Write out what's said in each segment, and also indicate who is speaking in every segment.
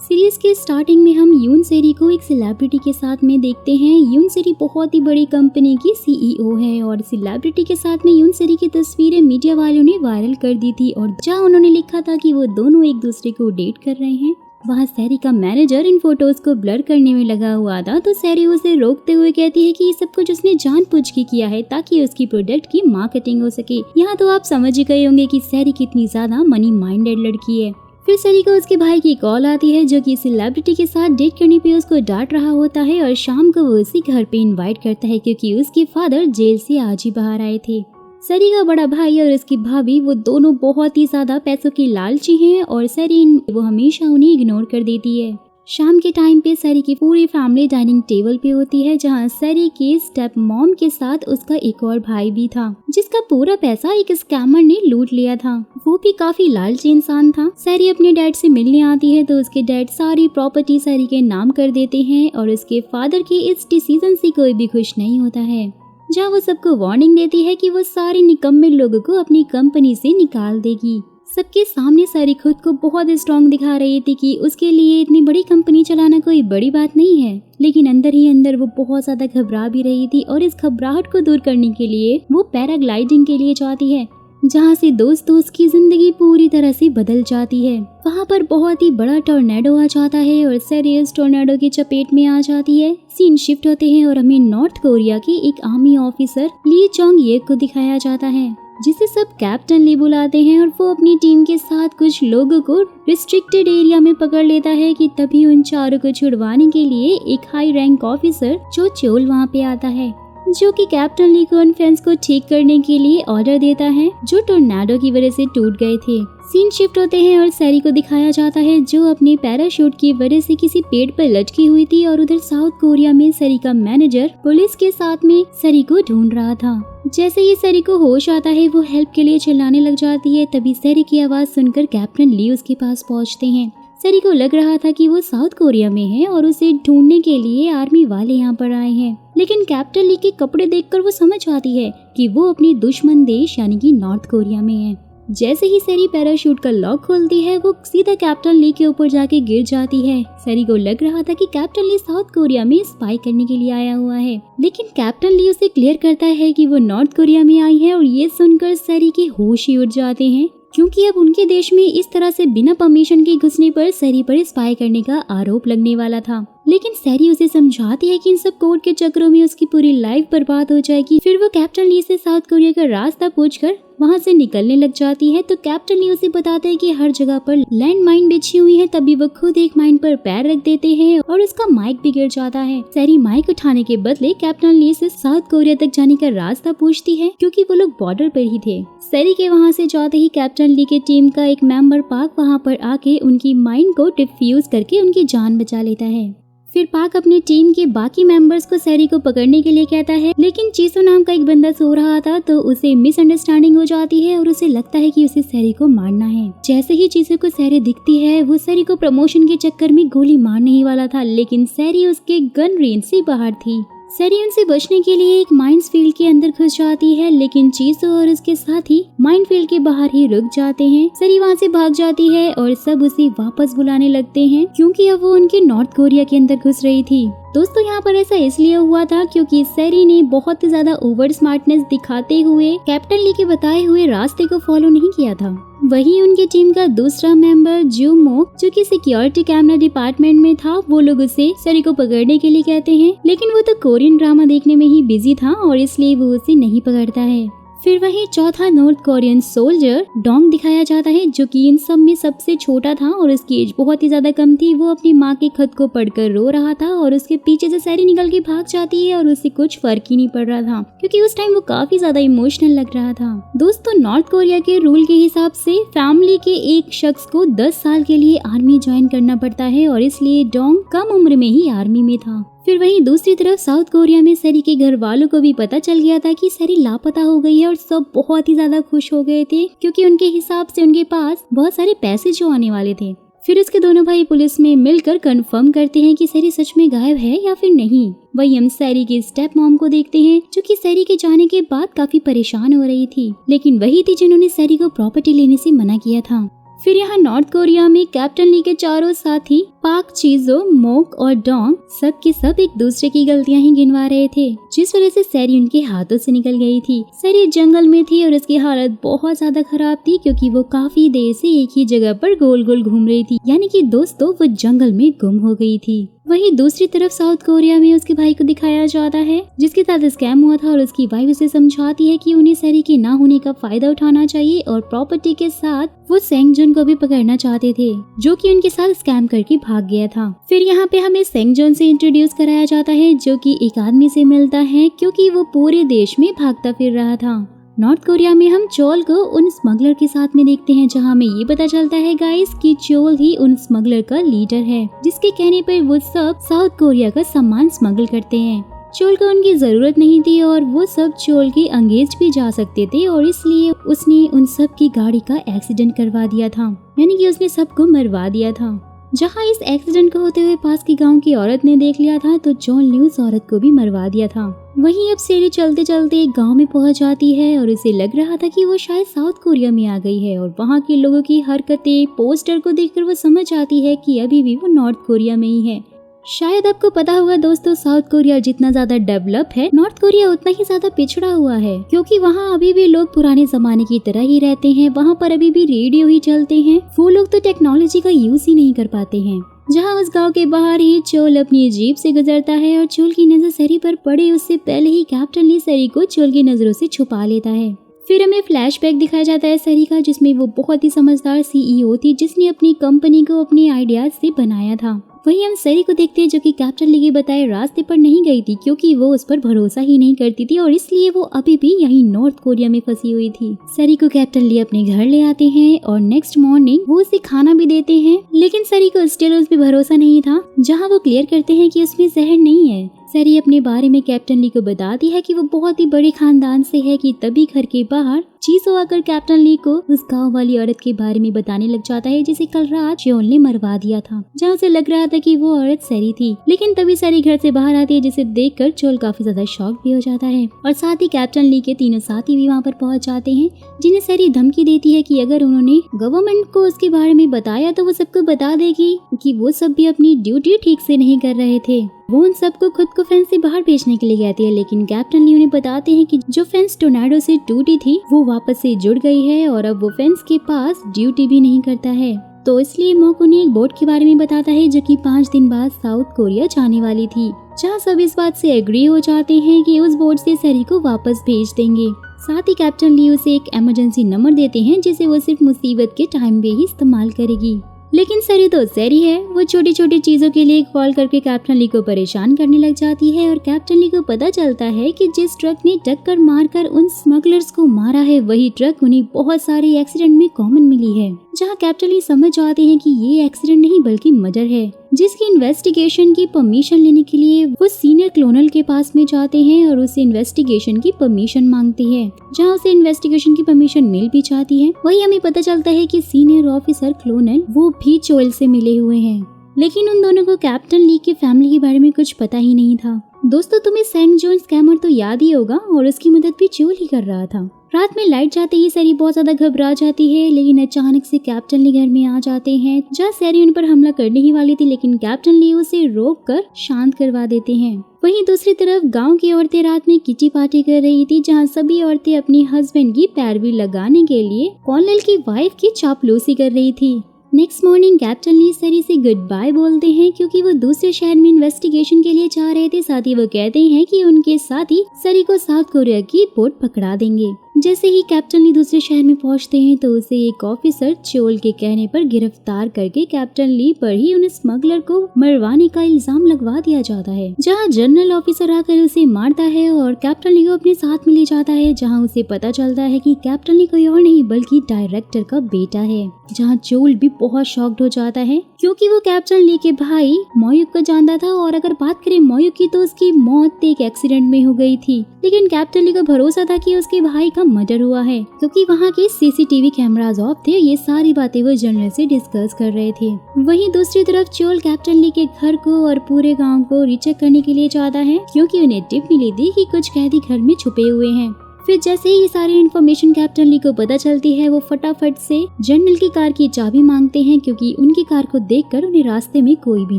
Speaker 1: Series के starting में हम यून सेरी को एक सेलिब्रिटी के साथ में देखते हैं। यून सेरी बहुत ही बड़ी कंपनी की सीईओ है और सेलिब्रिटी के साथ में यून सेरी की तस्वीरें मीडिया वालों ने वायरल कर दी थी और जहाँ उन्होंने लिखा था कि वो दोनों एक दूसरे को डेट कर रहे हैं। वहाँ सेरी का मैनेजर इन फोटोज को ब्लर करने में लगा हुआ था तो सेरी उसे रोकते हुए कहती है कि ये सब कुछ उसने जानबूझ के किया है ताकि उसकी प्रोडक्ट की मार्केटिंग हो सके। यहाँ तो आप समझ ही गए होंगे कि सेरी कितनी ज्यादा मनी माइंडेड लड़की है। फिर सेरी को उसके भाई की कॉल आती है जो कि सेलिब्रिटी के साथ डेट करने पे उसको डांट रहा होता है और शाम को वो उसी घर पे इनवाइट करता है क्योंकि उसके फादर जेल से आज ही बाहर आए थे। सेरी का बड़ा भाई और उसकी भाभी वो दोनों बहुत ही ज्यादा पैसों की लालची हैं और सेरी वो हमेशा उन्हें इग्नोर कर देती है। शाम के टाइम पे सेरी की पूरी फैमिली डाइनिंग टेबल पे होती है जहाँ सेरी की स्टेप मॉम के साथ उसका एक और भाई भी था जिसका पूरा पैसा एक स्कैमर ने लूट लिया था। वो भी काफी लालची इंसान था। सेरी अपने डैड से मिलने आती है तो उसके डैड सारी प्रॉपर्टी सेरी के नाम कर देते हैं और उसके फादर के इस डिसीजन से कोई भी खुश नहीं होता है। जहाँ वो सबको वार्निंग देती है कि वो सारे निकम्मे लोगों को अपनी कंपनी से निकाल देगी। सबके सामने सेरी खुद को बहुत स्ट्रॉन्ग दिखा रही थी कि उसके लिए इतनी बड़ी कंपनी चलाना कोई बड़ी बात नहीं है, लेकिन अंदर ही अंदर वो बहुत ज्यादा घबरा भी रही थी और इस घबराहट को दूर करने के लिए वो पैराग्लाइडिंग के लिए जाती है जहाँ से दोस्त की जिंदगी पूरी तरह से बदल जाती है। वहाँ पर बहुत ही बड़ा टोर्नेडो आ जाता है और सेरी उस टोर्नेडो की चपेट में आ जाती है। सीन शिफ्ट होते हैं और हमें नॉर्थ कोरिया के एक आर्मी ऑफिसर ली चोंग ये को दिखाया जाता है जिसे सब कैप्टन ली बुलाते हैं और वो अपनी टीम के साथ कुछ लोगों को रिस्ट्रिक्टेड एरिया में पकड़ लेता है कि तभी उन चारों को छुड़वाने के लिए एक हाई रैंक ऑफिसर जो चोल वहाँ पे आता है जो कि कैप्टन ली को उन फैंस को ठीक करने के लिए ऑर्डर देता है जो टोर्नेडो की वजह से टूट गए थे। सीन शिफ्ट होते हैं और सेरी को दिखाया जाता है जो अपने पैराशूट की वजह से किसी पेड़ पर लटकी हुई थी और उधर साउथ कोरिया में सेरी का मैनेजर पुलिस के साथ में सेरी को ढूंढ रहा था। जैसे ही सेरी को होश आता है वो हेल्प के लिए चिल्लाने लग जाती है। तभी सेरी की आवाज सुनकर कैप्टन ली उसके पास पहुंचते हैं। सेरी को लग रहा था कि वो साउथ कोरिया में है और उसे ढूंढने के लिए आर्मी वाले यहाँ पर आए हैं, लेकिन कैप्टन ली के कपड़े देखकर वो समझ आती है कि वो अपनी दुश्मन देश यानी कि नॉर्थ कोरिया में है। जैसे ही सेरी पैराशूट का लॉक खोलती है वो सीधा कैप्टन ली के ऊपर जाके गिर जाती है। सेरी को लग रहा था कि कैप्टन ली साउथ कोरिया में स्पाई करने के लिए आया हुआ है, लेकिन कैप्टन ली उसे क्लियर करता है कि वो नॉर्थ कोरिया में आई है और ये सुनकर सेरी के होश ही उड़ जाते हैं क्योंकि अब उनके देश में इस तरह से बिना परमिशन के घुसने पर सेरी पर स्पाई करने का आरोप लगने वाला था। लेकिन सेरी उसे समझाती है कि इन सब कोर्ट के चक्रों में उसकी पूरी लाइफ बर्बाद हो जाएगी। फिर वो कैप्टन ली से साउथ कोरिया का रास्ता पूछकर वहाँ से निकलने लग जाती है तो कैप्टन ली उसे बताते हैं कि हर जगह पर लैंड माइन बिछी हुई है। तभी वो खुद एक माइन पर पैर रख देते हैं और उसका माइक भी गिर जाता है। सेरी माइक उठाने के बदले कैप्टन ली से साउथ कोरिया तक जाने का रास्ता पूछती है क्योंकि वो लोग बॉर्डर पर ही थे। सेरी के वहाँ से जाते ही कैप्टन ली के टीम का एक मेंबर पाक वहाँ पर आके उनकी माइन को डिफ्यूज करके उनकी जान बचा लेता है। फिर पाक अपनी टीम के बाकी मेंबर्स को सेरी को पकड़ने के लिए कहता है, लेकिन चीसो नाम का एक बंदा सो रहा था तो उसे मिसअंडरस्टैंडिंग हो जाती है और उसे लगता है कि उसे सेरी को मारना है। जैसे ही चीसो को सेरी दिखती है वो सेरी को प्रमोशन के चक्कर में गोली मारने ही वाला था, लेकिन सेरी उसके गन रेंज से बाहर थी। सेरी उनसे बचने के लिए एक माइंस फील्ड के अंदर घुस जाती है, लेकिन चीसो और उसके साथी माइंड फील्ड के बाहर ही रुक जाते हैं। सेरी वहाँ से भाग जाती है और सब उसे वापस बुलाने लगते हैं क्योंकि अब वो उनके नॉर्थ कोरिया के अंदर घुस रही थी। दोस्तों यहाँ पर ऐसा इसलिए हुआ था क्योंकि सेरी ने बहुत ही ज्यादा ओवर स्मार्टनेस दिखाते हुए कैप्टन ली के बताए हुए रास्ते को फॉलो नहीं किया था। वहीं उनकी टीम का दूसरा मेंबर जूमो जो कि सिक्योरिटी कैमरा डिपार्टमेंट में था, वो लोग उसे सेरी को पकड़ने के लिए कहते हैं, लेकिन वो तो कोरियन ड्रामा देखने में ही बिजी था और इसलिए वो उसे नहीं पकड़ता है। फिर वही चौथा नॉर्थ कोरियन सोल्जर डोंग दिखाया जाता है जो कि इन सब में सबसे छोटा था और उसकी एज बहुत ही ज्यादा कम थी। वो अपनी माँ के खत को पढ़कर रो रहा था और उसके पीछे से सेरी निकल के भाग जाती है और उसे कुछ फर्क ही नहीं पड़ रहा था क्योंकि उस टाइम वो काफी ज्यादा इमोशनल लग रहा था। दोस्तों नॉर्थ कोरिया के रूल के हिसाब से फैमिली के एक शख्स को 10 साल के लिए आर्मी ज्वाइन करना पड़ता है और इसलिए डोंग कम उम्र में ही आर्मी में था। फिर वहीं दूसरी तरफ साउथ कोरिया में सेरी के घर वालों को भी पता चल गया था कि सेरी लापता हो गई है और सब बहुत ही ज्यादा खुश हो गए थे क्योंकि उनके हिसाब से उनके पास बहुत सारे पैसे जो आने वाले थे। फिर उसके दोनों भाई पुलिस में मिलकर कंफर्म करते हैं कि सेरी सच में गायब है या फिर नहीं। वही हम सेरी की स्टेप मॉम को देखते हैं जो कि सेरी के जाने के बाद काफी परेशान हो रही थी, लेकिन वही थी जिन्होंने सेरी को प्रॉपर्टी लेने से मना किया था। फिर यहाँ नॉर्थ कोरिया में कैप्टन ली के चारों साथी पाक, चीजो, मोक और डोंग सब के सब एक दूसरे की गलतियां ही गिनवा रहे थे, जिस वजह से सैरी उनके हाथों से निकल गई थी। सैरी जंगल में थी और उसकी हालत बहुत ज्यादा खराब थी क्योंकि वो काफी देर से एक ही जगह पर गोल गोल घूम रही थी, यानी कि दोस्तों वो जंगल में गुम हो गई थी। वहीं दूसरी तरफ साउथ कोरिया में उसके भाई को दिखाया जाता है जिसके साथ स्कैम हुआ था और उसकी वाइफ उसे समझाती है कि उन्हें सैरी के ना होने का फायदा उठाना चाहिए और प्रॉपर्टी के साथ वो सेंगजुन को भी पकड़ना चाहते थे जो कि उनके साथ स्कैम करके भाग गया था। फिर यहाँ पे हमें सेंगजुन से इंट्रोड्यूस कराया जाता है जो कि एक आदमी से मिलता है क्योंकि वो पूरे देश में भागता फिर रहा था। नॉर्थ कोरिया में हम चोल को उन स्मगलर के साथ में देखते हैं जहां हमें ये पता चलता है गाइस कि चोल ही उन स्मगलर का लीडर है जिसके कहने पर वो सब साउथ कोरिया का सामान स्मगल करते हैं। चोल को उनकी जरूरत नहीं थी और वो सब चोल के अंगेज भी जा सकते थे और इसलिए उसने उन सब की गाड़ी का एक्सीडेंट करवा दिया था, यानी कि उसने सबको मरवा दिया था। जहां इस एक्सीडेंट को होते हुए पास की गांव की औरत ने देख लिया था तो चोल ने उस औरत को भी मरवा दिया था। वहीं अब सैरी चलते चलते एक गांव में पहुंच जाती है और उसे लग रहा था कि वो शायद साउथ कोरिया में आ गई है और वहां के लोगों की हरकतें, पोस्टर को देखकर वो समझ आती है कि अभी भी वो नॉर्थ कोरिया में ही है। शायद आपको पता होगा दोस्तों, साउथ कोरिया जितना ज्यादा डेवलप है, नॉर्थ कोरिया उतना ही ज्यादा पिछड़ा हुआ है क्योंकि वहाँ अभी भी लोग पुराने जमाने की तरह ही रहते हैं। वहाँ पर अभी भी रेडियो ही चलते हैं, वो लोग तो टेक्नोलॉजी का यूज ही नहीं कर पाते हैं। जहाँ उस गांव के बाहर ही चोल अपनी जीप से गुजरता है और चोल की नजर सैरी पर पड़े उससे पहले ही कैप्टन ली सैरी को चोल की नजरों से छुपा लेता है। फिर हमें फ्लैशबैक दिखाया जाता है सैरी का जिसमें वो बहुत ही समझदार सीईओ थी जिसने अपनी कंपनी को अपने आइडियाज से बनाया था। वहीं हम सैरी को देखते हैं जो कि कैप्टन ली के बताए रास्ते पर नहीं गई थी क्योंकि वो उस पर भरोसा ही नहीं करती थी और इसलिए वो अभी भी यहीं नॉर्थ कोरिया में फंसी हुई थी। सैरी को कैप्टन ली अपने घर ले आते हैं और नेक्स्ट मॉर्निंग वो उसे खाना भी देते हैं, लेकिन सैरी को स्टिल उस पर भरोसा नहीं था। जहाँ वो क्लियर करते हैं कि उसमें जहर नहीं है। सैरी अपने बारे में कैप्टन ली को बताती है कि वो बहुत ही बड़े खानदान से है कि तभी घर के बाहर चीजो आकर कैप्टन ली को उस गांव वाली औरत के बारे में बताने लग जाता है जिसे कल रात चोल ने मरवा दिया था, जहाँ उसे लग रहा था कि वो औरत सैरी थी। लेकिन तभी सैरी घर से बाहर आती है जिसे देखकर चोल काफी ज्यादा शॉक भी हो जाता है और साथ ही कैप्टन ली के तीनों साथी भी वहाँ पर पहुँच जाते हैं जिन्हें सैरी धमकी देती है कि अगर उन्होंने गवर्नमेंट को उसके बारे में बताया तो वो सबको बता देगी कि वो सब भी अपनी ड्यूटी ठीक से नहीं कर रहे थे। वो उन सबको खुद को फेंस से बाहर भेजने के लिए कहती है, लेकिन कैप्टन ली उन्हें बताते हैं कि जो फेंस टोर्नाडो से टूटी थी वो वापस से जुड़ गई है और अब वो फेंस के पास ड्यूटी भी नहीं करता है। तो इसलिए मोक उन्हें एक बोट के बारे में बताता है जो कि 5 दिन बाद साउथ कोरिया जाने वाली थी, जहाँ सब इस बात से एग्री हो जाते हैं कि उस बोट से सैरी को वापस भेज देंगे। साथ ही कैप्टन ली उसे एक इमरजेंसी नंबर देते हैं जिसे वो सिर्फ मुसीबत के टाइम पे ही इस्तेमाल करेगी। लेकिन सैरी तो सैरी है, वो छोटी छोटी चीजों के लिए कॉल करके कैप्टन ली को परेशान करने लग जाती है और कैप्टन ली को पता चलता है कि जिस ट्रक ने टक्कर मारकर उन स्मगलर्स को मारा है वही ट्रक उन्हें बहुत सारे एक्सीडेंट में कॉमन मिली है। जहां कैप्टन ली समझ जाते हैं कि ये एक्सीडेंट नहीं बल्कि मर्डर है, जिसकी इन्वेस्टिगेशन की परमिशन लेने के लिए वो सीनियर क्लोनल के पास में जाते हैं और उससे इन्वेस्टिगेशन की परमिशन मांगते हैं, जहां उसे इन्वेस्टिगेशन की परमिशन मिल भी जाती है। वही हमें पता चलता है कि सीनियर ऑफिसर क्लोनल वो भी चोल से मिले हुए हैं, लेकिन उन दोनों को कैप्टन ली के फैमिली के बारे में कुछ पता ही नहीं था। दोस्तों तुम्हें सेंगजुन स्कैमर तो याद ही होगा और उसकी मदद भी चोल ही कर रहा था। रात में लाइट जाते ही सैरी बहुत ज्यादा घबरा जाती है, लेकिन अचानक से कैप्टन ली घर में आ जाते हैं, जहाँ सैरी उन पर हमला करने ही वाली थी, लेकिन कैप्टन ली उसे रोक कर शांत करवा देते हैं। वहीं दूसरी तरफ गांव की औरतें रात में किटी पार्टी कर रही थी, जहां सभी औरतें अपनी हस्बैंड की पैरवी लगाने के लिए कॉर्नेल की वाइफ की चापलूसी कर रही थी। नेक्स्ट मॉर्निंग कैप्टन ली सैरी से गुड बाय बोलते हैं क्योंकि वो दूसरे शहर में इन्वेस्टिगेशन के लिए जा रहे थे। साथ ही वो कहते हैं कि उनके साथी सैरी को साउथ कोरिया की बोट पकड़ा देंगे। जैसे ही कैप्टन ली दूसरे शहर में पहुंचते हैं तो उसे एक ऑफिसर चोल के कहने पर गिरफ्तार करके कैप्टन ली पर ही उन स्मगलर को मरवाने का इल्जाम लगवा दिया जाता है, जहां जनरल ऑफिसर आकर उसे मारता है और कैप्टन ली को अपने साथ में ले जाता है, जहां उसे पता चलता है कि कैप्टन ली कोई और नहीं बल्कि डायरेक्टर का बेटा है। जहां चोल भी बहुत शॉक्ड हो जाता है क्योंकि वो कैप्टन ली के भाई मोयुक को जानता था, और अगर बात करें मोयुक की तो उसकी मौत एक एक्सीडेंट में हो गई थी, लेकिन कैप्टन ली को भरोसा था कि उसके भाई का मर्डर हुआ है क्योंकि वहाँ के सीसीटीवी कैमरास ऑफ थे। ये सारी बातें वो जनरल से डिस्कस कर रहे थे। वहीं दूसरी तरफ चोल कैप्टन ली के घर को और पूरे गांव को रीचेक करने के लिए जाता है क्योंकि उन्हें टिप मिली थी कि कुछ कैदी घर में छुपे हुए हैं। फिर जैसे ही ये सारी इन्फॉर्मेशन कैप्टन ली को पता चलती है, वो फटाफट से जनरल की कार की चाबी मांगते हैं क्योंकि उनकी कार को देखकर उन्हें रास्ते में कोई भी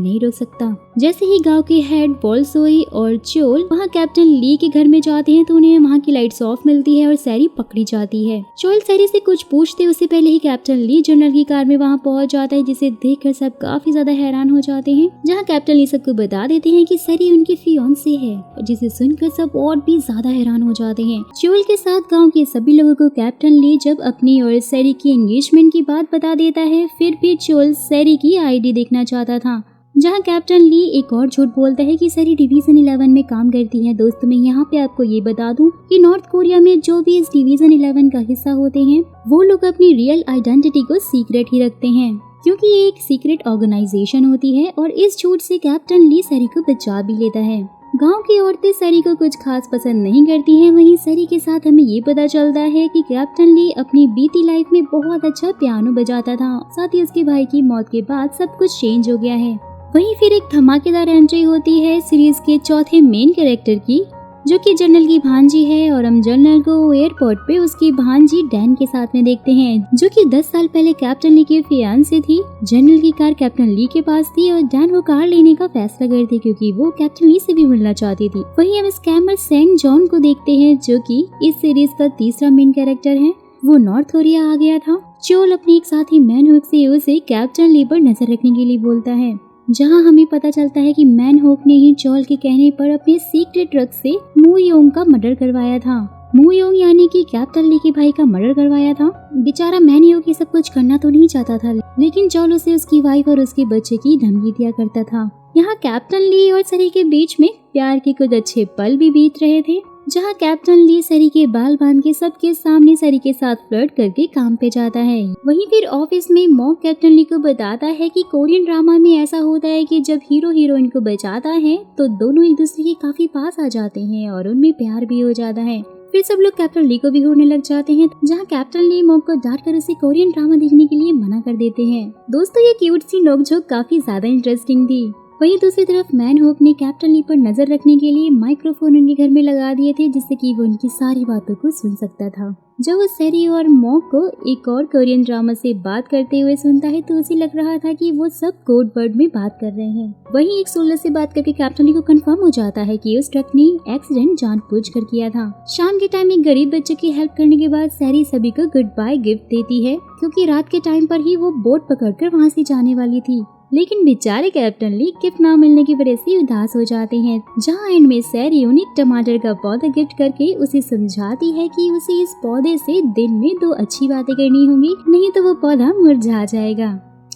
Speaker 1: नहीं रोक सकता। जैसे ही गांव के हेड बोलसोई और चोल वहां कैप्टन ली के घर में जाते हैं तो उन्हें वहां की लाइट्स ऑफ मिलती है और सैरी पकड़ी जाती है। चोल सैरी से कुछ पूछते उससे पहले ही कैप्टन ली जनरल की कार में वहां पहुंच जाता है, जिसे देखकर सब काफी ज्यादा हैरान हो जाते हैं। जहां कैप्टन ली सबको बता देते हैं कि सैरी उनकी फियांसे है, जिसे सुनकर सब और भी ज्यादा हैरान हो जाते हैं। चोल के साथ गाँव के सभी लोगों को कैप्टन ली जब अपनी और सैरी की एंगेजमेंट की बात बता देता है, फिर भी चोल सैरी की आईडी देखना चाहता था। जहां कैप्टन ली एक और झूठ बोलता है कि सैरी डिवीजन 11 में काम करती है। दोस्तों, मैं यहाँ पे आपको ये बता दूं कि नॉर्थ कोरिया में जो भी इस डिवीजन 11 का हिस्सा होते हैं वो लोग अपनी रियल आइडेंटिटी को सीक्रेट ही रखते हैं, क्योंकि ये एक सीक्रेट ऑर्गेनाइजेशन होती है। और इस झूठ से कैप्टन ली सैरी को बचा भी लेता है। गांव की औरतें सैरी को कुछ खास पसंद नहीं करती हैं। वहीं सैरी के साथ हमें ये पता चलता है कि कैप्टन ली अपनी बीती लाइफ में बहुत अच्छा पियानो बजाता था, साथ ही उसके भाई की मौत के बाद सब कुछ चेंज हो गया है। वहीं फिर एक धमाकेदार एंट्री होती है सीरीज के चौथे मेन कैरेक्टर की, जो कि जनरल की भांजी है। और हम जनरल को एयरपोर्ट पे उसकी भांजी डैन के साथ में देखते हैं, जो कि 10 साल पहले कैप्टन ली के फियांसे थी। जनरल की कार कैप्टन ली के पास थी और डैन वो कार लेने का फैसला करती क्योंकि वो कैप्टन ली से भी मिलना चाहती थी। वहीं हम स्कैमर सेंग जॉन को देखते हैं, जो कि इस सीरीज का तीसरा मेन कैरेक्टर है। वो नॉर्थ कोरिया आ गया था। चोल अपने एक साथी मैन होक से उसे कैप्टन ली पर नजर रखने के लिए बोलता है, जहां हमें पता चलता है कि मैन होक ने ही चोल के कहने पर अपने सीक्रेट ड्रग से मू योंग का मर्डर करवाया था। मू योंग यानी कि कैप्टन ली के भाई का मर्डर करवाया था। बेचारा मैन होक ये सब कुछ करना तो नहीं चाहता था, लेकिन चोल उसे उसकी वाइफ और उसके बच्चे की धमकी दिया करता था। यहाँ कैप्टन ली और सैरी के बीच में प्यार के कुछ अच्छे पल भी बीत रहे थे, जहां कैप्टन ली सैरी के बाल बांध के सबके सामने सैरी के साथ फ्लर्ट करके काम पे जाता है। वहीं फिर ऑफिस में मॉक कैप्टन ली को बताता है कि कोरियन ड्रामा में ऐसा होता है कि जब हीरो हीरोइन को बचाता है तो दोनों एक दूसरे के काफी पास आ जाते हैं और उनमें प्यार भी हो जाता है। फिर सब लोग कैप्टन ली को भी घूरने लग जाते हैं, जहाँ कैप्टन ली मॉक को डांट कर उसे कोरियन ड्रामा देखने के लिए मना कर देते हैं। दोस्तों, ये क्यूट सी नोकझोंक काफी ज्यादा इंटरेस्टिंग थी। वहीं दूसरी तरफ मैन होक ने कैप्टन ली पर नजर रखने के लिए माइक्रोफोन उनके घर में लगा दिए थे, जिससे कि वो उनकी सारी बातों को सुन सकता था। जब वो सैरी और मॉक को एक और कोरियन ड्रामा से बात करते हुए सुनता है तो उसे लग रहा था कि वो सब कोड वर्ड में बात कर रहे हैं। वहीं एक सोल्जर से बात करके कैप्टन ली को कंफर्म हो जाता है कि उस ट्रक ने एक्सीडेंट जानबूझकर किया था। शाम के टाइम एक गरीब बच्चे की हेल्प करने के बाद सैरी सभी को गुड बाय गिफ्ट देती है, क्योंकि रात के टाइम पर ही वो बोट पकड़कर वहाँ से जाने वाली थी। लेकिन बेचारे कैप्टन ली गिफ्ट ना मिलने की वजह से उदास हो जाते हैं, जहाँ एंड में सैरी उन्हें टमाटर का पौधा गिफ्ट करके उसे समझाती है कि उसे इस पौधे से दिन में 2 अच्छी बातें करनी होंगी, नहीं तो वो पौधा मुरझा जाएगा।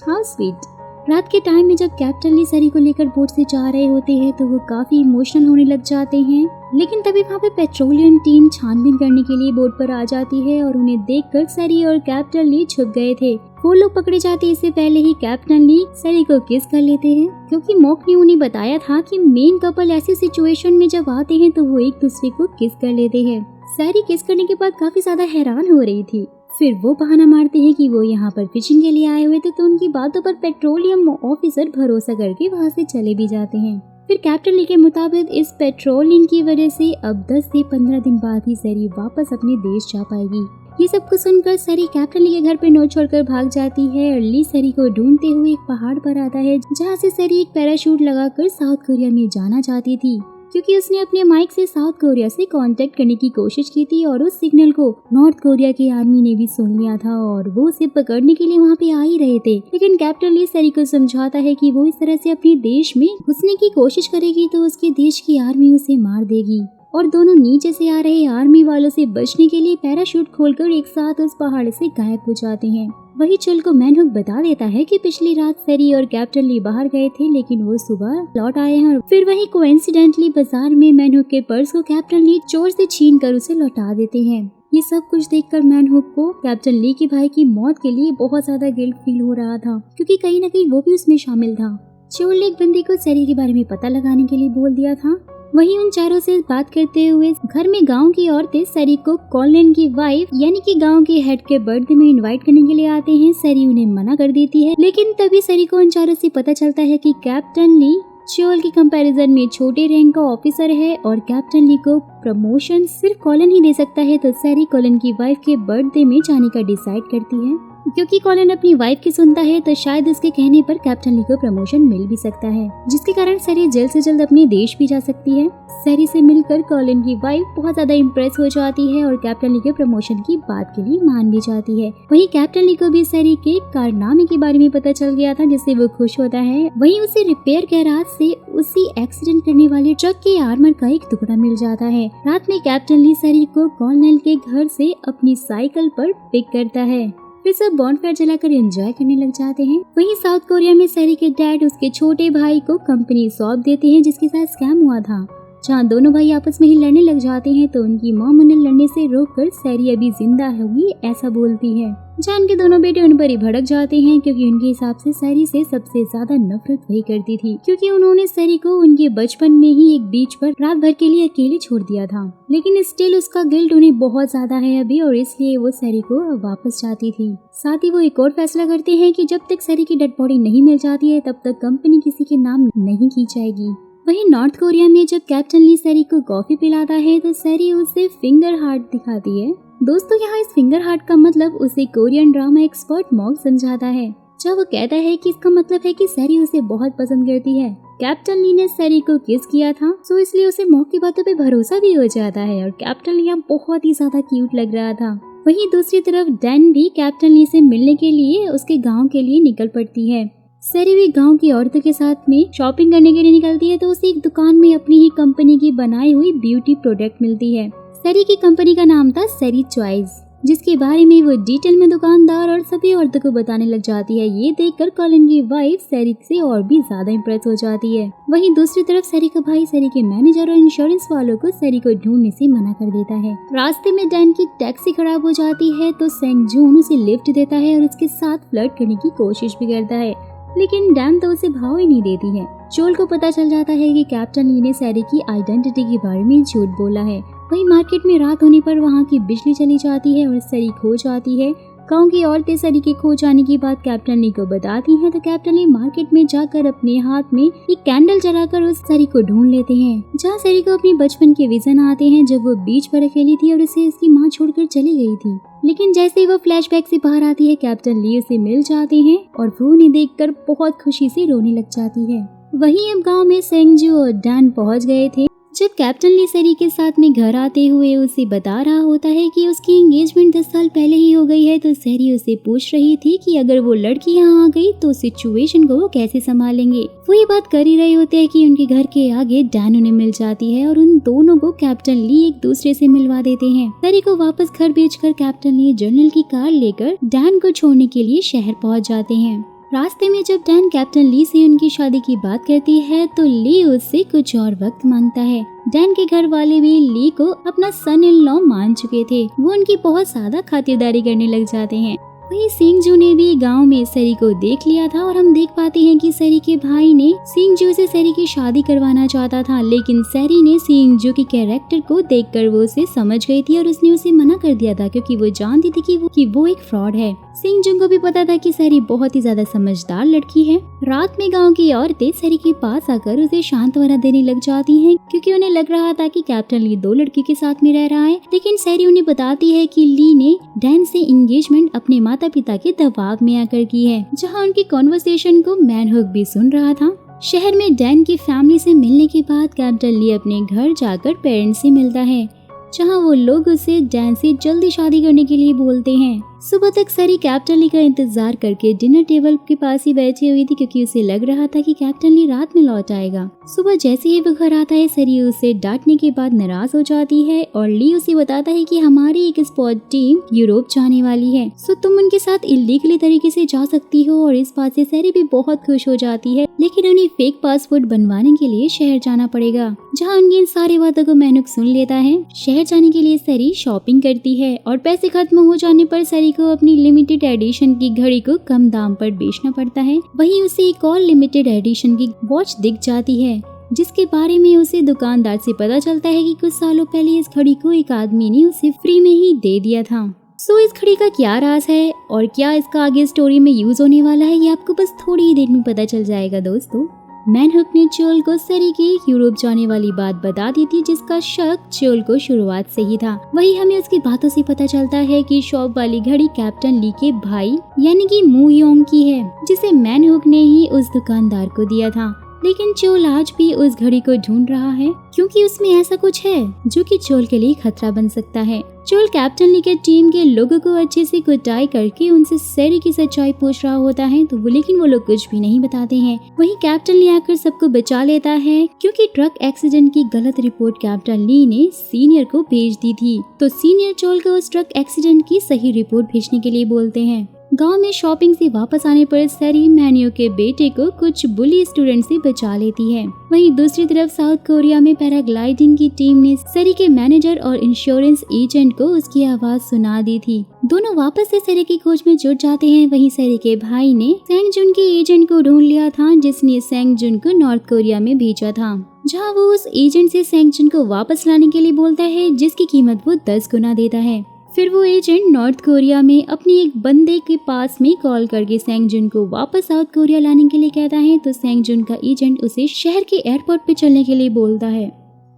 Speaker 1: How sweet. रात के टाइम में जब कैप्टन ली सैरी को लेकर बोट से जा रहे होते हैं तो वो काफी इमोशनल होने लग जाते हैं, लेकिन तभी वहाँ पे पेट्रोलियम टीम छानबीन करने के लिए बोट पर आ जाती है और उन्हें देखकर सैरी और कैप्टन ली छुप गए थे। वो लोग पकड़े जाते इससे पहले ही कैप्टन ली सैरी को किस कर लेते हैं, क्योंकि मॉक ने उन्हें बताया था कि मेन कपल ऐसी सिचुएशन में जब आते हैं तो वो एक दूसरे को किस कर लेते हैं। सैरी किस करने के बाद काफी ज्यादा हैरान हो रही थी। फिर वो बहाना मारते हैं कि वो यहाँ पर फिशिंग के लिए आए हुए थे, तो उनकी बातों पर पेट्रोलियम ऑफिसर भरोसा करके वहाँ से चले भी जाते हैं। फिर कैप्टन ली के मुताबिक इस पेट्रोलिंग की वजह से अब 10 से 15 दिन बाद ही सैरी वापस अपने देश जा पाएगी। ये सब कुछ सुनकर सैरी कैप्टन ली के घर पे नोट छोड़कर भाग जाती है और ली सैरी को ढूंढते हुए एक पहाड़ पर आता है, जहाँ से सैरी एक पैराशूट लगाकर साउथ कोरिया में जाना चाहती थी, क्योंकि उसने अपने माइक से साउथ कोरिया से कांटेक्ट करने की कोशिश की थी और उस सिग्नल को नॉर्थ कोरिया की आर्मी ने भी सुन लिया था और वो उसे पकड़ने के लिए वहाँ पे आ ही रहे थे। लेकिन कैप्टन ली सैरी को समझाता है कि वो इस तरह से अपने देश में घुसने की कोशिश करेगी तो उसके देश की आर्मी उसे मार देगी, और दोनों नीचे से आ रहे आर्मी वालों से बचने के लिए पैराशूट खोलकर एक साथ उस पहाड़ से गायब हो जाते हैं। वही चोल को मैन होक बता देता है कि पिछली रात सैरी और कैप्टन ली बाहर गए थे, लेकिन वो सुबह लौट आए हैं। फिर वही कोइंसिडेंटली बाजार में मैन होक के पर्स को कैप्टन ली चोर से छीन कर उसे लौटा देते हैं। ये सब कुछ देखकर मैन होक को कैप्टन ली के भाई की मौत के लिए बहुत ज्यादा गिल्ट फील हो रहा था, क्योंकि कहीं न कहीं वो भी उसमें शामिल था। चोर ने एक बंदे को सैरी के बारे में पता लगाने के लिए बोल दिया था। वहीं उन चारों से बात करते हुए घर में गांव की औरतें सैरी को कॉलिन की वाइफ यानी कि गांव के हेड के बर्थडे में इनवाइट करने के लिए आते हैं। सैरी उन्हें मना कर देती है, लेकिन तभी सैरी को उन चारों से पता चलता है कि कैप्टन ली चोल के कंपैरिजन में छोटे रैंक का ऑफिसर है और कैप्टन ली को प्रमोशन सिर्फ कॉलिन ही दे सकता है, तो सैरी कॉलिन की वाइफ के बर्थडे में जाने का डिसाइड करती है। क्योंकि कॉलिन अपनी वाइफ की सुनता है तो शायद उसके कहने पर कैप्टन ली को प्रमोशन मिल भी सकता है, जिसके कारण सैरी जल्द से जल्द अपने देश भी जा सकती है। सैरी से मिलकर कॉलिन की वाइफ बहुत ज्यादा इम्प्रेस हो जाती है और कैप्टन ली के प्रमोशन की बात के लिए मान भी जाती है। वहीं कैप्टन ली को भी सैरी के कारनामे के बारे में पता चल गया था, जिससे वो खुश होता है। वहीं उसे रिपेयर गैराज से उसी एक्सीडेंट करने वाले ट्रक के आर्मर का एक टुकड़ा मिल जाता है। रात में कैप्टन ली सैरी को कॉर्नेल के घर से अपनी साइकिल पर पिक करता है। फिर सब बॉन्डफायर जलाकर एंजॉय करने लग जाते हैं। वहीं साउथ कोरिया में सैरी के डैड उसके छोटे भाई को कंपनी सौंप देते हैं जिसके साथ स्कैम हुआ था। जहाँ दोनों भाई आपस में ही लड़ने लग जाते हैं तो उनकी मॉम उन्हें लड़ने से रोककर सैरी अभी जिंदा होगी ऐसा बोलती है। जान के दोनों बेटे उन पर ही भड़क जाते हैं क्योंकि उनके हिसाब से सैरी से सबसे ज्यादा नफरत वही करती थी, क्योंकि उन्होंने सैरी को उनके बचपन में ही एक बीच पर रात भर के लिए अकेले छोड़ दिया था। लेकिन स्टिल उसका गिल्ट उन्हें बहुत ज्यादा है अभी और इसलिए वो सैरी को वापस चाहती थी। साथ ही वो एक और फैसला करते हैं कि जब तक सैरी की डेड बॉडी नहीं मिल जाती है तब तक कंपनी किसी के नाम नहीं की जाएगी। वहीं नॉर्थ कोरिया में जब कैप्टन ली सैरी को कॉफी पिलाता है तो सैरी उसे फिंगर हार्ट दिखाती है। दोस्तों यहाँ इस फिंगर हार्ट का मतलब उसे कोरियन ड्रामा एक्सपर्ट मॉग समझाता है, जब वो कहता है कि इसका मतलब है कि सैरी उसे बहुत पसंद करती है। कैप्टन ली ने सैरी को किस किया था तो इसलिए उसे मॉग की बातों पे भरोसा भी हो जाता है और कैप्टन ली यहाँ बहुत ही ज्यादा क्यूट लग रहा था। वहीं दूसरी तरफ डैन भी कैप्टन ली से मिलने के लिए उसके गाँव के लिए निकल पड़ती है। सैरी भी गांव की औरतों के साथ में शॉपिंग करने के लिए निकलती है तो उसे एक दुकान में अपनी ही कंपनी की बनाई हुई ब्यूटी प्रोडक्ट मिलती है। सैरी की कंपनी का नाम था सैरी चॉइस, जिसके बारे में वो डिटेल में दुकानदार और सभी औरतों को बताने लग जाती है। ये देखकर कॉलिन की वाइफ सैरी से और भी ज्यादा इम्प्रेस हो जाती है। वहीं दूसरी तरफ सैरी का भाई सैरी के मैनेजर और इंश्योरेंस वालों को सैरी को ढूंढने से मना कर देता है। रास्ते में डैन की टैक्सी खराब हो जाती है तो सेंग जून उसे लिफ्ट देता है और उसके साथ फ्लर्ट करने की कोशिश भी करता है, लेकिन डैन तो उसे भाव ही नहीं देती है। चोल को पता चल जाता है कि कैप्टन ली ने सैरी की आइडेंटिटी के बारे में झूठ बोला है। वहीं मार्केट में रात होने पर वहां की बिजली चली जाती है और सैरी खो जाती है। गांव की औरतें सैरी के खो जाने की बात कैप्टन ली को बताती हैं तो कैप्टन ली मार्केट में जाकर अपने हाथ में एक कैंडल जलाकर उस सैरी को ढूंढ लेते हैं, जहाँ सैरी को अपने बचपन के विजन आते हैं जब वो बीच पर अकेली थी और उसे उसकी माँ छोड़कर चली गई थी। लेकिन जैसे ही वो फ्लैशबैक से बाहर आती है कैप्टन ली उसे मिल जाते हैं और वो उन्हें देखकर बहुत खुशी से रोने लग जाती है। वहीं अब गांव में सेंगजू और डैन पहुंच गए थे। जब कैप्टन ली सैरी के साथ में घर आते हुए उसे बता रहा होता है कि उसकी एंगेजमेंट 10 साल पहले ही हो गई है तो सैरी उसे पूछ रही थी कि अगर वो लड़की यहाँ आ गई तो सिचुएशन को वो कैसे संभालेंगे। वो ये बात कर ही रहे होते हैं कि उनके घर के आगे डैन उन्हें मिल जाती है और उन दोनों को कैप्टन ली एक दूसरे से मिलवा देते हैं। सैरी को वापस घर भेजकर कैप्टन ली जनरल की कार लेकर डैन को छोड़ने के लिए शहर पहुँच जाते हैं। रास्ते में जब डैन कैप्टन ली से उनकी शादी की बात करती है तो ली उससे कुछ और वक्त मांगता है। डैन के घर वाले भी ली को अपना सन इन लॉ मान चुके थे, वो उनकी बहुत ज्यादा खातिरदारी करने लग जाते हैं। वही सिंगजू ने भी गांव में सैरी को देख लिया था और हम देख पाते हैं कि सैरी के भाई ने सिंगजू से सैरी की शादी करवाना चाहता था, लेकिन सैरी ने सिंगजू के कैरेक्टर को देखकर वो उसे समझ गई थी और उसने उसे मना कर दिया था क्योंकि वो जानती थी कि वो एक फ्रॉड है। सिंगजू को भी पता था कि सैरी बहुत ही ज्यादा समझदार लड़की है। रात में गांव की औरतें सैरी के पास आकर उसे शांतवना देने लग जाती हैं क्योंकि उन्हें लग रहा था कि कैप्टन ली 2 लड़की के साथ में रह रहा है। लेकिन सैरी उन्हें बताती है कि ली ने डैन से एंगेजमेंट अपने माता पिता के दबाव में आकर की है, जहां उनकी कॉन्वर्सेशन को मैनहुक भी सुन रहा था। शहर में डैन की फैमिली से मिलने के बाद कैप्टन ली अपने घर जाकर पेरेंट्स से मिलता है, जहां वो लोग उसे डैन से जल्दी शादी करने के लिए बोलते हैं। सुबह तक सैरी कैप्टन ली का इंतजार करके डिनर टेबल के पास ही बैठी हुई थी क्योंकि उसे लग रहा था कि कैप्टन ली रात में लौट आएगा। सुबह जैसे ही वो घर आता है सैरी उसे डांटने के बाद नाराज हो जाती है और ली उसे बताता है कि हमारी एक स्पॉट टीम यूरोप जाने वाली है, सो तुम उनके साथ इलीगली तरीके से जा सकती हो। और इस बात से सैरी भी बहुत खुश हो जाती है, लेकिन उन्हें फेक पासपोर्ट बनवाने के लिए शहर जाना पड़ेगा, जहाँ उनकी इन सारी बातों को मैनुक सुन लेता है। शहर जाने के लिए सैरी शॉपिंग करती है और पैसे खत्म हो जाने पर सैरी को अपनी लिमिटेड एडिशन की घड़ी को कम दाम पर बेचना पड़ता है। वहीं उसे एक और लिमिटेड एडिशन की वॉच दिख जाती है, जिसके बारे में उसे दुकानदार से पता चलता है कि कुछ सालों पहले इस घड़ी को एक आदमी ने उसे फ्री में ही दे दिया था। सो इस घड़ी का क्या राज है और क्या इसका आगे स्टोरी में यूज होने वाला है, ये आपको बस थोड़ी ही देर में पता चल जाएगा दोस्तों। मैनहुक ने चोल को सरी की यूरोप जाने वाली बात बता दी थी, जिसका शक चोल को शुरुआत से ही था। वही हमें उसकी बातों से पता चलता है कि शॉप वाली घड़ी कैप्टन ली के भाई यानी कि मू योंग की है, जिसे मैनहुक ने ही उस दुकानदार को दिया था। लेकिन चोल आज भी उस घड़ी को ढूंढ रहा है, क्योंकि उसमें ऐसा कुछ है जो कि चोल के लिए खतरा बन सकता है। चोल कैप्टन ली के टीम के लोगों को अच्छे से कुटाई करके उनसे सैरी की सच्चाई पूछ रहा होता है, तो लेकिन वो लोग कुछ भी नहीं बताते हैं। वहीं कैप्टन ली आकर सबको बचा लेता है, क्योंकि ट्रक एक्सीडेंट की गलत रिपोर्ट कैप्टन ली ने सीनियर को भेज दी थी। तो सीनियर चोल को उस ट्रक एक्सीडेंट की सही रिपोर्ट भेजने के लिए बोलते हैं। गांव में शॉपिंग से वापस आने पर सैरी मैन्यू के बेटे को कुछ बुली स्टूडेंट से बचा लेती है। वहीं दूसरी तरफ साउथ कोरिया में पैराग्लाइडिंग की टीम ने सैरी के मैनेजर और इंश्योरेंस एजेंट को उसकी आवाज सुना दी थी। दोनों वापस से सैरी की खोज में जुट जाते हैं। वहीं सैरी के भाई ने सेंग जुन के एजेंट को ढूंढ लिया था, जिसने सेंग जुन को नॉर्थ कोरिया में भेजा था, जहां वो उस एजेंट से सेंग जुन को वापस लाने के लिए बोलता है, जिसकी कीमत वो 10 गुना देता है। फिर वो एजेंट नॉर्थ कोरिया में अपने एक बंदे के पास में कॉल करके सेंग जुन को वापस साउथ कोरिया लाने के लिए कहता है। तो सेंग जुन का एजेंट उसे शहर के एयरपोर्ट पे चलने के लिए बोलता है।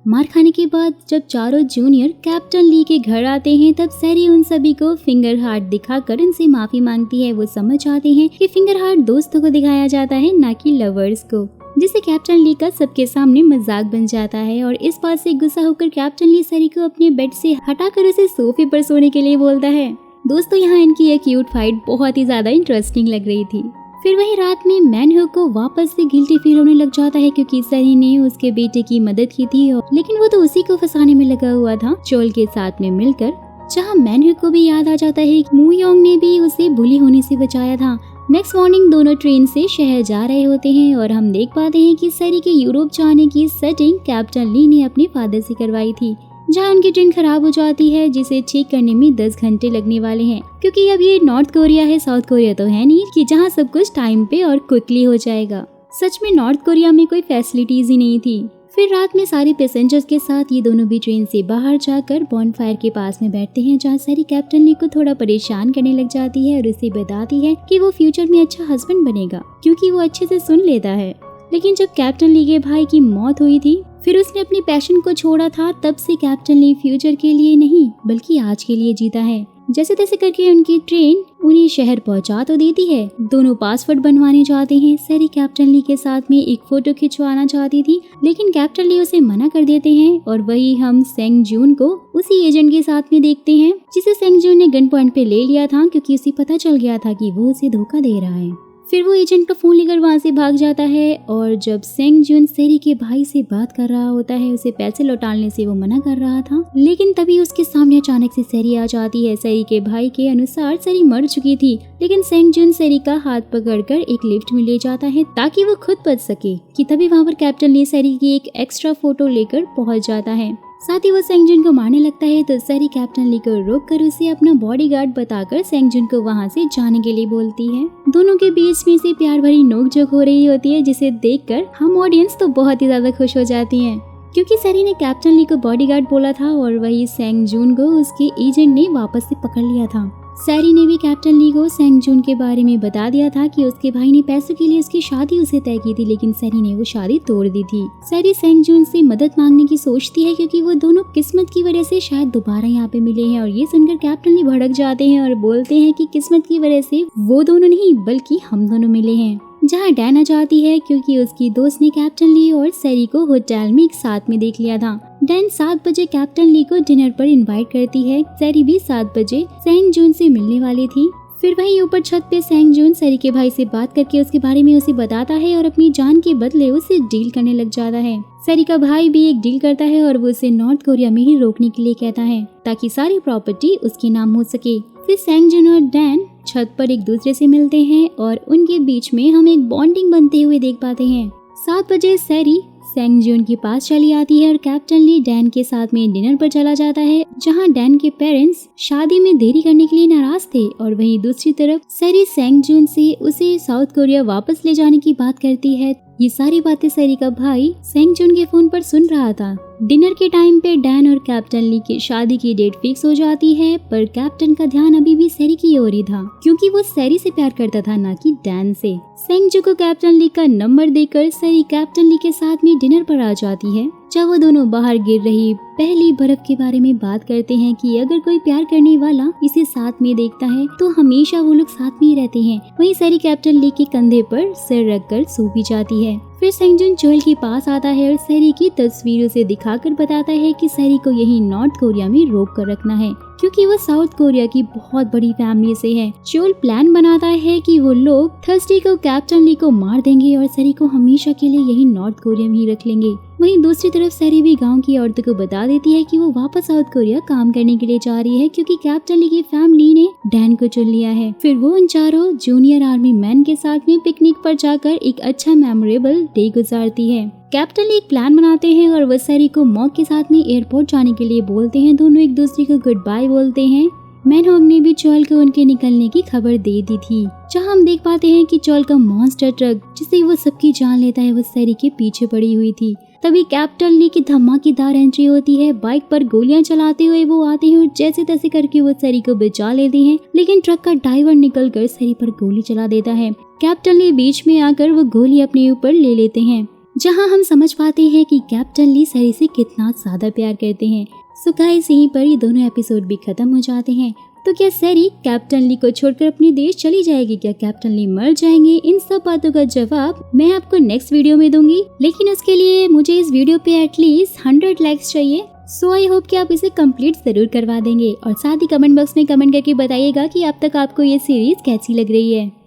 Speaker 1: मार खाने के बाद जब चारों जूनियर कैप्टन ली के घर आते हैं, तब सैरी उन सभी को फिंगर हार्ट दिखाकर उनसे माफी मांगती है। वो समझ जाते हैं कि फिंगर हार्ट दोस्तों को दिखाया जाता है, ना कि लवर्स को, जिससे कैप्टन ली का सबके सामने मजाक बन जाता है। और इस बात से गुस्सा होकर कैप्टन ली सैरी को अपने बेड से हटाकर उसे सोफे पर सोने के लिए बोलता है। दोस्तों, यहाँ इनकी एक क्यूट फाइट बहुत ही ज्यादा इंटरेस्टिंग लग रही थी। फिर वही रात में मैनहुक को वापस से गिल्टी फील होने लग जाता है, क्योंकि सैरी ने उसके बेटे की मदद की थी, लेकिन वो तो उसी को फंसाने में लगा हुआ था चोल के साथ में मिलकर। जहाँ मैनहुक को भी याद आ जाता है कि मू योंग ने भी उसे बुली होने से बचाया था। नेक्स्ट मॉर्निंग दोनों ट्रेन से शहर जा रहे होते हैं और हम देख पाते हैं कि सैरी के यूरोप जाने की सेटिंग कैप्टन ली ने अपने फादर से करवाई थी, जहां उनकी ट्रेन खराब हो जाती है, जिसे ठीक करने में 10 घंटे लगने वाले हैं, क्योंकि अब ये नॉर्थ कोरिया है, साउथ कोरिया तो है नहीं कि जहां सब कुछ टाइम पे और क्विकली हो जाएगा। सच में नॉर्थ कोरिया में कोई फैसिलिटीज ही नहीं थी। फिर रात में सारे पैसेंजर्स के साथ ये दोनों भी ट्रेन से बाहर जाकर बॉनफायर के पास में बैठते हैं, जहाँ सैरी कैप्टन ली को थोड़ा परेशान करने लग जाती है और उसे बताती है कि वो फ्यूचर में अच्छा हस्बैंड बनेगा, क्योंकि वो अच्छे से सुन लेता है। लेकिन जब कैप्टन ली के भाई की मौत हुई थी, फिर उसने अपने पैशन को छोड़ा था, तब से कैप्टन ली फ्यूचर के लिए नहीं बल्कि आज के लिए जीता है। जैसे तैसे करके उनकी ट्रेन उन्हें शहर पहुंचा तो देती है। दोनों पासवर्ड बनवाने जाते हैं। सैरी कैप्टन ली के साथ में एक फोटो खिंचवाना चाहती थी, लेकिन कैप्टन ली उसे मना कर देते हैं। और वही हम सेंग जून को उसी एजेंट के साथ में देखते हैं, जिसे सेंग जून ने गन पॉइंट पे ले लिया था, क्योंकि उसे पता चल गया था कि वो उसे धोखा दे रहा है। फिर वो एजेंट का फोन लेकर वहाँ से भाग जाता है। और जब सेंग जून सैरी के भाई से बात कर रहा होता है, उसे पैसे लौटाने से वो मना कर रहा था, लेकिन तभी उसके सामने अचानक से सैरी आ जाती है। सैरी के भाई के अनुसार सैरी मर चुकी थी, लेकिन सेंग जून सैरी का हाथ पकड़कर एक लिफ्ट में ले जाता है ताकि वो खुद बच सके। कि तभी वहाँ पर कैप्टन ली सैरी की एक एक्स्ट्रा फोटो लेकर पहुँच जाता है। साथ ही वो सेंग जुन को मारने लगता है, तो सैरी कैप्टन ली को रोककर उसे अपना बॉडीगार्ड बताकर सेंग जुन को वहाँ से जाने के लिए बोलती है। दोनों के बीच में से प्यार भरी नोकझोंक हो रही होती है, जिसे देखकर हम ऑडियंस तो बहुत ही ज्यादा खुश हो जाती हैं, क्योंकि सैरी ने कैप्टन ली को बॉडीगार्ड बोला था और वही सेंग जुन को उसके एजेंट ने वापस से पकड़ लिया था। सैरी ने भी कैप्टन ली को सेंग जून के बारे में बता दिया था कि उसके भाई ने पैसों के लिए उसकी शादी उसे तय की थी, लेकिन सैरी ने वो शादी तोड़ दी थी। सैरी सेंग जून से मदद मांगने की सोचती है, क्योंकि वो दोनों किस्मत की वजह से शायद दोबारा यहाँ पे मिले हैं। और ये सुनकर कैप्टन ली भड़क जाते हैं और बोलते हैं कि किस्मत की वजह से वो दोनों नहीं बल्कि हम दोनों मिले हैं। जहाँ डैन आ जाती है, क्योंकि उसकी दोस्त ने कैप्टन ली और सैरी को होटल में एक साथ में देख लिया था। डैन 7 बजे कैप्टन ली को डिनर पर इनवाइट करती है। सैरी भी 7 बजे सेंग जून से मिलने वाली थी। फिर वहीं ऊपर छत पे सेंग जून सैरी के भाई से बात करके उसके बारे में उसे बताता है और अपनी जान के बदले उसे डील करने लग जाता है। सैरी का भाई भी एक डील करता है और वो उसे नॉर्थ कोरिया में ही रोकने के लिए कहता है, ताकि सारी प्रॉपर्टी उसके नाम हो सके। फिर सेंग जून और डैन छत पर एक दूसरे से मिलते हैं और उनके बीच में हम एक बॉन्डिंग बनते हुए देख पाते हैं। 7 बजे सैरी सेंग जून के पास चली आती है और कैप्टन ली डैन के साथ में डिनर पर चला जाता है, जहां डैन के पेरेंट्स शादी में देरी करने के लिए नाराज थे। और वहीं दूसरी तरफ सैरी सेंग जून से उसे साउथ कोरिया वापस ले जाने की बात करती है। ये सारी बातें सैरी का भाई सेंग जून के फोन पर सुन रहा था। डिनर के टाइम पे डैन और कैप्टन ली की शादी की डेट फिक्स हो जाती है, पर कैप्टन का ध्यान अभी भी सैरी की ओर ही था क्योंकि वो सैरी से प्यार करता था, ना कि डैन से। सेंगजू को कैप्टन ली का नंबर देकर सैरी कैप्टन ली के साथ में डिनर पर आ जाती है। जब वो दोनों बाहर गिर रही पहली बर्फ के बारे में बात करते हैं कि अगर कोई प्यार करने वाला इसे साथ में देखता है तो हमेशा वो लोग साथ में ही रहते हैं। वहीं सैरी कैप्टन ली के कंधे पर सिर रखकर सो भी जाती है। फिर सेंगजुन चोल के पास आता है और सैरी की तस्वीरों से दिखाकर बताता है कि सैरी को यही नॉर्थ कोरिया में रोक कर रखना है क्योंकि वो साउथ कोरिया की बहुत बड़ी फैमिली से है। चोल प्लान बनाता है कि वो लोग थर्सडे को कैप्टन ली को मार देंगे और सैरी को हमेशा के लिए यही नॉर्थ कोरिया में ही रख लेंगे। वहीं दूसरी तरफ सैरी भी गांव की औरतों को बता देती है कि वो वापस साउथ कोरिया काम करने के लिए जा रही है क्योंकि कैप्टन ली की फैमिली ने डैन को चुन लिया है। फिर वो उन चारों जूनियर आर्मी मैन के साथ में पिकनिक पर जाकर एक अच्छा मेमोरेबल डे गुजारती है। कैप्टन ली एक प्लान बनाते हैं और वो सैरी को मॉक के साथ में एयरपोर्ट जाने के लिए बोलते हैं। दोनों एक दूसरे को गुड बाय बोलते हैं। मैनहॉग ने भी चोल को उनके निकलने की खबर दे दी थी, जहां हम देख पाते हैं कि चोल का मॉन्स्टर ट्रक जिसे वो सबकी जान लेता है वो सैरी के पीछे पड़ी हुई थी। तभी कैप्टन ली की धमाकेदार एंट्री होती है। बाइक पर गोलियां चलाते हुए वो आते हैं और जैसे तैसे करके वो सैरी को बचा लेते हैं, लेकिन ट्रक का ड्राइवर निकलकर सैरी पर गोली चला देता है। कैप्टन ली बीच में आकर वो गोली अपने ऊपर ले लेते हैं, जहां हम समझ पाते हैं कि कैप्टन ली सैरी से कितना ज्यादा प्यार करते हैं। सो गाइस, यहीं पर ये दोनों एपिसोड भी खत्म हो जाते हैं। तो क्या सैरी कैप्टन ली को छोड़कर अपने देश चली जाएगी? क्या कैप्टन ली मर जाएंगे? इन सब बातों का जवाब मैं आपको नेक्स्ट वीडियो में दूंगी, लेकिन उसके लिए मुझे इस वीडियो पे एटलीस्ट 100 लाइक्स चाहिए। सो आई होप कि आप इसे कंप्लीट जरूर करवा देंगे और साथ ही कमेंट बॉक्स में कमेंट करके बताइएगा कि अब तक आपको ये सीरीज कैसी लग रही है।